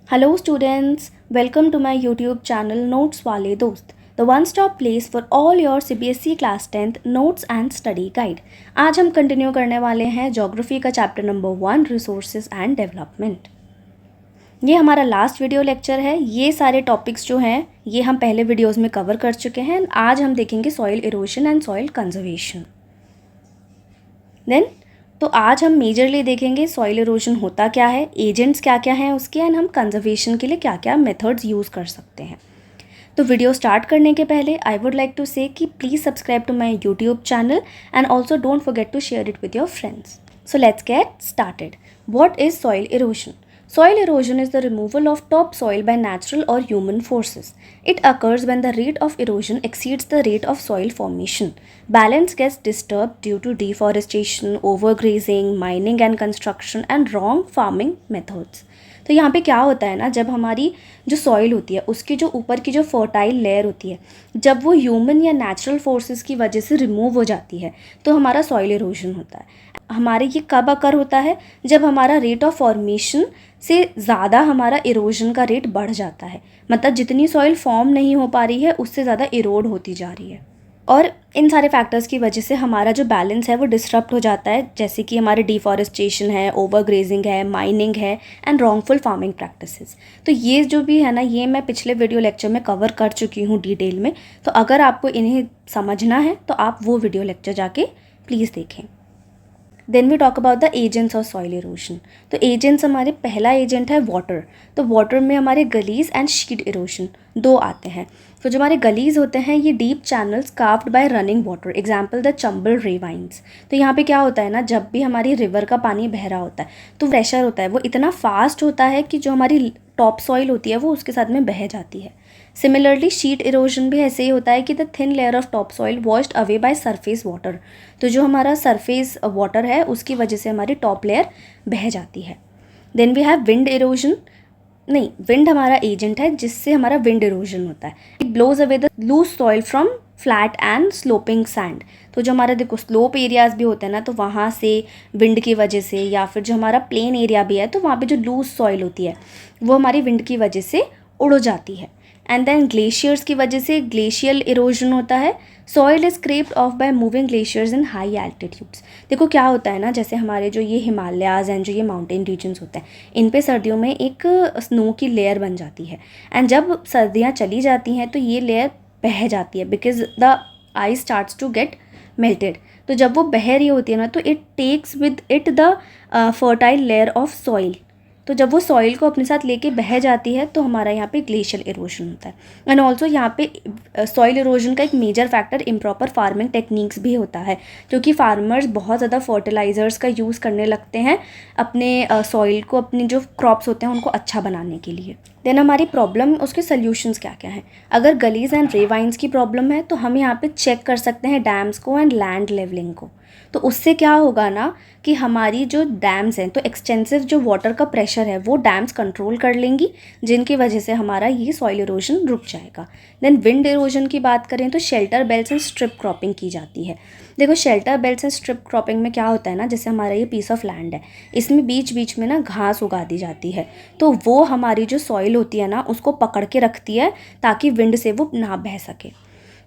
Hello students, welcome to my YouTube channel Notes वाले दोस्त, the one stop place for all your CBSE class 10th notes and study guide। आज हम continue करने वाले हैं geography का chapter number 1 resources and development. ये हमारा लास्ट वीडियो लेक्चर है। ये सारे टॉपिक्स जो हैं ये हम पहले वीडियोज़ में कवर कर चुके हैं। आज हम देखेंगे soil erosion and soil conservation. Then तो आज हम मेजरली देखेंगे सॉइल इरोजन होता क्या है, एजेंट्स क्या क्या हैं उसके, एंड हम कंजर्वेशन के लिए क्या क्या मेथड्स यूज़ कर सकते हैं। तो वीडियो स्टार्ट करने के पहले I would like to say कि please subscribe to my YouTube channel and also don't forget to share it with your friends. So let's get started. What is soil erosion? Soil erosion is the removal of topsoil by natural or human forces. It occurs when the rate of erosion exceeds the rate of soil formation. Balance gets disturbed due to deforestation, overgrazing, mining and construction, and wrong farming methods. तो यहाँ पे क्या होता है ना, जब हमारी जो सॉइल होती है उसकी जो ऊपर की जो फर्टाइल लेयर होती है, जब वो ह्यूमन या नेचुरल फोर्सेस की वजह से रिमूव हो जाती है तो हमारा सॉइल इरोजन होता है। हमारे ये कब अकर होता है? जब हमारा रेट ऑफ फॉर्मेशन से ज़्यादा हमारा इरोजन का रेट बढ़ जाता है। मतलब जितनी सॉइल फॉर्म नहीं हो पा रही है उससे ज़्यादा इरोड होती जा रही है, और इन सारे फैक्टर्स की वजह से हमारा जो बैलेंस है वो डिस्टर्ब हो जाता है, जैसे कि हमारे डिफॉरेस्टेशन है, ओवरग्रेजिंग है, माइनिंग है एंड रॉन्गफुल फार्मिंग प्रैक्टिसेस। तो ये जो भी है ना, ये मैं पिछले वीडियो लेक्चर में कवर कर चुकी हूँ डिटेल में। तो अगर आपको इन्हें समझना है तो आप वो वीडियो लेक्चर जाके प्लीज़ देखें। Then we talk about the agents of soil erosion. तो एजेंट्स हमारे, पहला एजेंट है वाटर। तो वाटर में हमारे गलीज एंड शीट इरोशन दो आते हैं। तो जो हमारे गलीज होते हैं ये deep channels carved bye running water, example the Chambal ravines. तो यहाँ पे क्या होता है ना, जब भी हमारी रिवर का पानी बह रहा होता है तो प्रेशर होता है वो इतना फास्ट होता है कि जो हमारी टॉप सॉइल होती है वो उसके साथ में बह जाती है। सिमिलरली शीट इरोजन भी ऐसे ही होता है कि the thin layer of top soil washed away by surface water. तो जो हमारा सरफेस वाटर है उसकी वजह से हमारी टॉप लेयर बह जाती है। Then we have wind erosion. नहीं, विंड हमारा एजेंट है जिससे हमारा विंड इरोजन होता है। It blows away the loose soil from flat and sloping sand. तो जो हमारा देखो स्लोप एरियाज भी होते हैं ना, तो वहाँ से विंड की वजह से, या फिर जो हमारा प्लेन एरिया भी है तो वहाँ पे जो लूज सॉइल होती है वो हमारी विंड की वजह से उड़ जाती है। एंड देन ग्लेशियर्स की वजह से ग्लेशियल इरोजन होता है। Soil is scraped off by moving glaciers in high altitudes. देखो क्या होता है ना, जैसे हमारे जो ये हिमालयाज़ एंड जो ये माउंटेन रीजन्स होते हैं इन पे सर्दियों में एक स्नो की लेयर बन जाती है, एंड जब सर्दियाँ चली जाती हैं तो ये लेयर बह जाती है because the ice starts to get melted. तो जब वो बह रही होती है ना तो it takes with it the fertile layer of soil. तो जब वो सॉइल को अपने साथ लेके बह जाती है तो हमारा यहाँ पे ग्लेशियल इरोजन होता है। एंड ऑल्सो यहाँ पे सॉइल इरोजन का एक major factor improper farming techniques भी होता है, क्योंकि फार्मर्स बहुत ज़्यादा फर्टिलाइजर्स का यूज़ करने लगते हैं अपने सॉइल को, अपने जो क्रॉप्स होते हैं उनको अच्छा बनाने के लिए। देन हमारी प्रॉब्लम, उसके सोल्यूशंस क्या क्या हैं? अगर गलीज एंड रेवाइंस की प्रॉब्लम है तो हम यहाँ पे चेक कर सकते हैं डैम्स को एंड लैंड लेवलिंग को। तो उससे क्या होगा ना कि हमारी जो डैम्स हैं तो एक्सटेंसिव जो वाटर का प्रेशर है वो डैम्स कंट्रोल कर लेंगी, जिनकी वजह से हमारा ये सॉइल इरोजन रुक जाएगा। देन विंड इरोजन की बात करें तो shelter belts and strip cropping की जाती है। देखो shelter belts and strip cropping में क्या होता है ना, जैसे हमारा ये पीस ऑफ लैंड है, इसमें बीच बीच में ना घास उगा दी जाती है, तो वो हमारी जो सॉइल होती है ना उसको पकड़ के रखती है ताकि विंड से वो ना बह सके।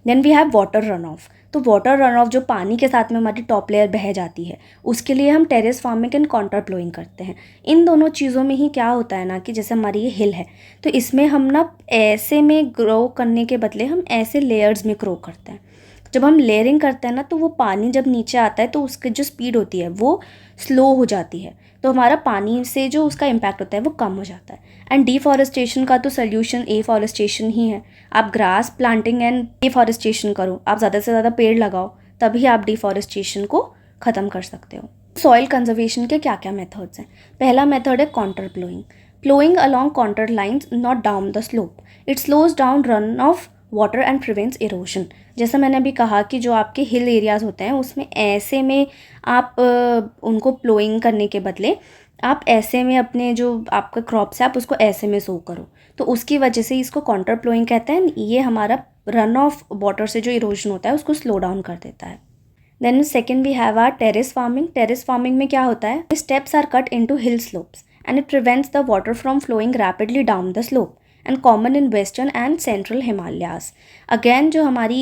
Then we have water run off. तो वाटर रन ऑफ जो पानी के साथ में हमारी टॉप लेयर बह जाती है उसके लिए हम terrace farming and contour ploughing करते हैं। इन दोनों चीज़ों में ही क्या होता है ना कि जैसे हमारी ये हिल है तो इसमें हम ना ऐसे में ग्रो करने के बदले हम ऐसे लेयर्स में ग्रो करते हैं। जब हम लेयरिंग करते हैं ना तो वो पानी जब नीचे आता है तो उसकी जो स्पीड होती है वो स्लो हो जाती है, तो हमारा पानी से जो उसका इम्पैक्ट होता है वो कम हो जाता है। एंड डिफॉरेस्टेशन का तो सोल्यूशन एफॉरेस्टेशन ही है। आप ग्रास प्लांटिंग एंड डिफॉरेस्टेशन करो, आप ज़्यादा से ज़्यादा पेड़ लगाओ, तभी आप डिफॉरेस्टेशन को ख़त्म कर सकते हो। सॉइल कंजर्वेशन के क्या क्या मेथड्स हैं? पहला मेथड है contour ploughing. Ploughing along contour lines, not down the slope. It slows down run off water and prevents erosion. जैसा मैंने अभी कहा कि जो आपके हिल एरियाज़ होते हैं उसमें ऐसे में आप उनको प्लोइंग करने के बदले आप ऐसे में अपने जो आपका क्रॉप्स है आप उसको ऐसे में सो करो, तो उसकी वजह से इसको कॉन्टर प्लोइंग कहते हैं। ये हमारा रन ऑफ वाटर से जो इरोजन होता है उसको स्लो डाउन कर देता है। Then second we have are terrace farming. Terrace farming में क्या होता है, steps are cut into hill slopes and it prevents the water from flowing rapidly down the slope and common in western and central Himalayas. Again जो हमारी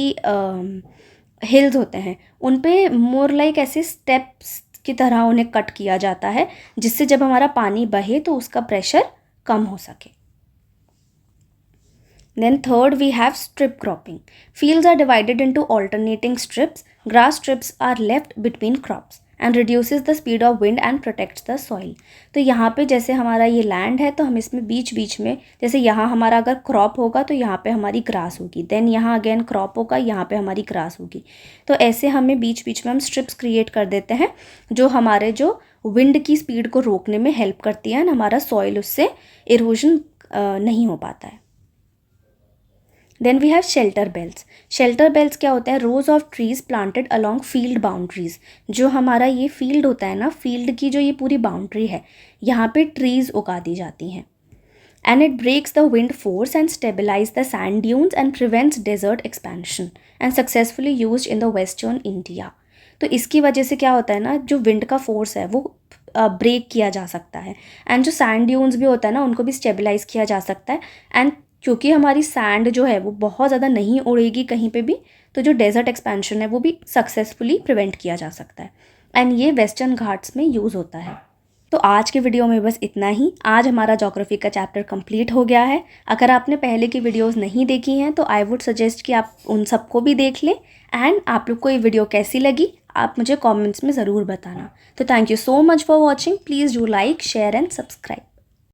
hills होते हैं उन पे मोर लाइक ऐसे स्टेप्स की तरह उन्हें कट किया जाता है, जिससे जब हमारा पानी बहे तो उसका प्रेशर कम हो सके. Then third, we have strip cropping. Fields are divided into alternating strips. Grass strips are left between crops and reduces the speed of wind and protects the soil. तो यहाँ पे जैसे हमारा ये लैंड है तो हम इसमें बीच बीच में, जैसे यहाँ हमारा अगर क्रॉप होगा तो यहाँ पे हमारी ग्रास होगी, देन यहाँ अगेन क्रॉप होगा, यहाँ पे हमारी ग्रास होगी. तो ऐसे हमें बीच बीच में हम स्ट्रिप्स क्रिएट कर देते हैं जो हमारे जो विंड की स्पीड को रोकने में हेल्प करती है, हमारा सॉइल उससे इरोजन नहीं हो पाता है. Then we have shelter belts. Shelter belts क्या होते हैं? Rows of trees planted along field boundaries. जो हमारा ये फील्ड होता है ना, फील्ड की जो ये पूरी बाउंड्री है, यहाँ पे ट्रीज उगा दी जाती हैं. And it breaks the wind force and stabilize the sand dunes and prevents desert expansion and successfully used in the western India. तो इसकी वजह से क्या होता है ना, जो विंड का फोर्स है वो ब्रेक किया जा सकता है, एंड जो सैंड ड्यून्स भी होता है ना उनको भी स्टेबलाइज किया जा सकता है. एंड क्योंकि हमारी सैंड जो है वो बहुत ज़्यादा नहीं उड़ेगी कहीं पे भी, तो जो डेजर्ट एक्सपेंशन है वो भी सक्सेसफुली प्रिवेंट किया जा सकता है. एंड ये वेस्टर्न घाट्स में यूज़ होता है. तो आज के वीडियो में बस इतना ही. आज हमारा ज्योग्राफी का चैप्टर कंप्लीट हो गया है. अगर आपने पहले की वीडियोस नहीं देखी हैं तो आई वुड सजेस्ट कि आप उन सबको भी देख लें. एंड आप लोग को ये वीडियो कैसी लगी आप मुझे कमेंट्स में ज़रूर बताना. तो thank you so much for watching. Please do like, share and subscribe.